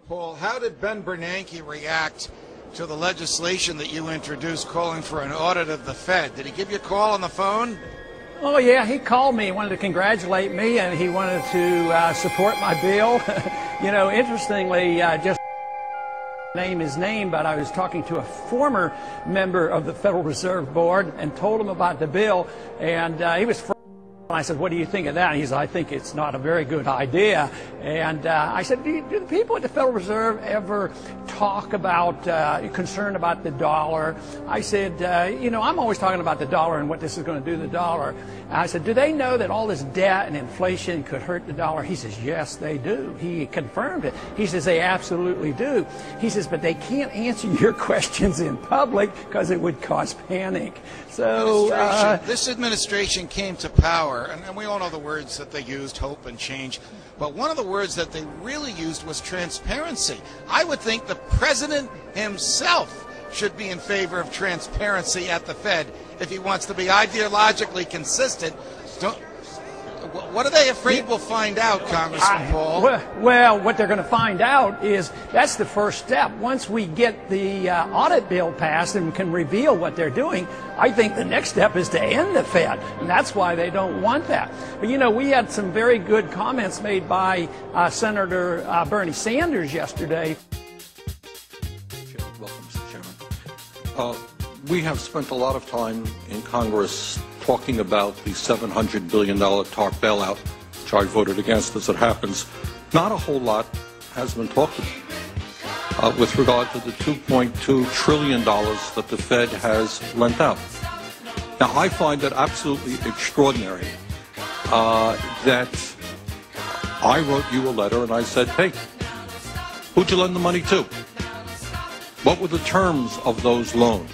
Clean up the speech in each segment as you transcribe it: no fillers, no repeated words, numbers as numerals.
Paul, how did Ben Bernanke react to the legislation that you introduced calling for an audit of the Fed? Did he give you a call on the phone? Oh, yeah, he called me. He wanted to congratulate me, and he wanted to support my bill. You know, interestingly, just name his name, but I was talking to a former member of the Federal Reserve Board and told him about the bill, and he was I said, what do you think of that? And he said, I think it's not a very good idea. And I said, do the people at the Federal Reserve ever talk about concern about the dollar? I said, you know, I'm always talking about the dollar and what this is going to do to the dollar. And I said, do they know that all this debt and inflation could hurt the dollar? He says, yes, they do. He confirmed it. He says, they absolutely do. He says, but they can't answer your questions in public because it would cause panic. So this administration came to power, and we all know the words that they used, hope and change, but one of the words that they really used was transparency. I would think the president himself should be in favor of transparency at the Fed if he wants to be ideologically consistent. What are they afraid we'll find out, Congressman Paul? Well, what they're going to find out is that's the first step. Once we get the audit bill passed and can reveal what they're doing, I think the next step is to end the Fed, and that's why they don't want that. But, you know, we had some very good comments made by Senator Bernie Sanders yesterday. Welcome, Mr. Chairman. We have spent a lot of time in Congress talking about the $700 billion TARP bailout, which I voted against as it happens. Not a whole lot has been talked about with regard to the $2.2 trillion that the Fed has lent out. Now, I find it absolutely extraordinary that I wrote you a letter and I said, hey, who'd you lend the money to? What were the terms of those loans?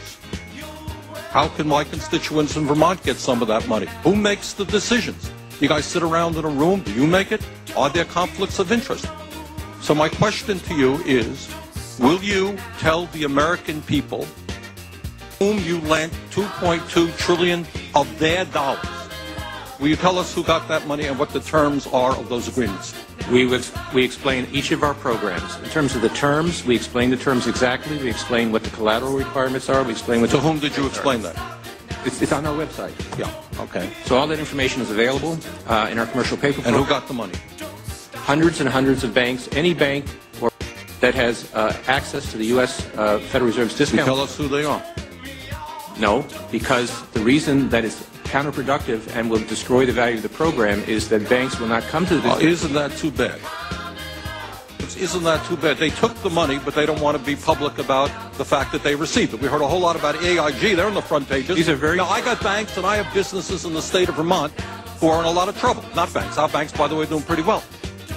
How can my constituents in Vermont get some of that money? Who makes the decisions? You guys sit around in a room, do you make it? Are there conflicts of interest? So my question to you is, will you tell the American people whom you lent $2.2 trillion of their dollars? Will you tell us who got that money and what the terms are of those agreements? We explain each of our programs. In terms of the terms, we explain the terms exactly. We explain what the collateral requirements are. We explain what. To whom did you explain that? It's on our website. Yeah. Okay. So all that information is available in our commercial paper. And who got the money? Hundreds and hundreds of banks. Any bank that has access to the U.S. Federal Reserve's discount. Can you tell us who they are? No, because the reason that is counterproductive and will destroy the value of the program is that banks will not come to the isn't that too bad? Isn't that too bad? They took the money, but they don't want to be public about the fact that they received it. We heard a whole lot about AIG. They're on the front pages. These are very... Now, I got banks and I have businesses in the state of Vermont who are in a lot of trouble. Not banks. Our banks, by the way, are doing pretty well.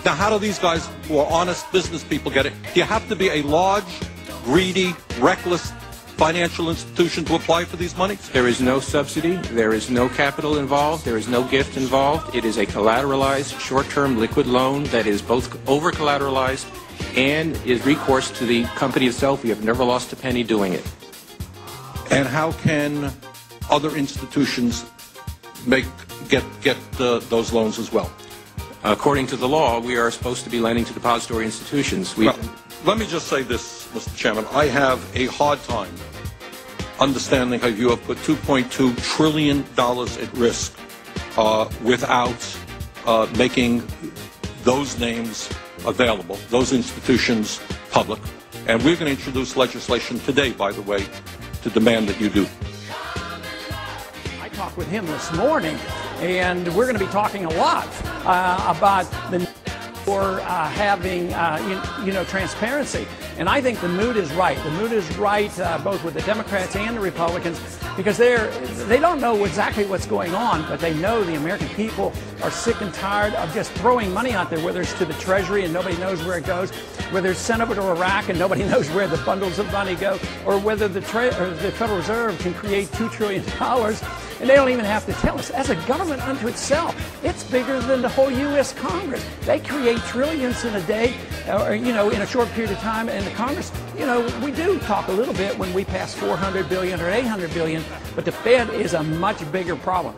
Now, how do these guys who are honest business people get it? Do you have to be a large, greedy, reckless financial institution to apply for these monies? There is no subsidy. There is no capital involved. There is no gift involved. It is a collateralized, short-term liquid loan that is both over-collateralized and is recourse to the company itself. We have never lost a penny doing it. And how can other institutions get those loans as well? According to the law, we are supposed to be lending to depository institutions. Well, let me just say this, Mr. Chairman. I have a hard time understanding how you have put $2.2 trillion at risk without making those names available, those institutions public. And we're going to introduce legislation today, by the way, to demand that you do. I talked with him this morning, and we're going to be talking a lot about the for having, transparency. And I think the mood is right. The mood is right both with the Democrats and the Republicans because they don't know exactly what's going on, but they know the American people are sick and tired of just throwing money out there, whether it's to the Treasury and nobody knows where it goes, whether it's sent over to Iraq and nobody knows where the bundles of money go, or whether the Federal Reserve can create $2 trillion and they don't even have to tell us. As a government unto itself, it's bigger than the whole U.S. Congress. They create trillions in a day, or, in a short period of time. And the Congress, we do talk a little bit when we pass $400 billion or $800 billion, but the Fed is a much bigger problem.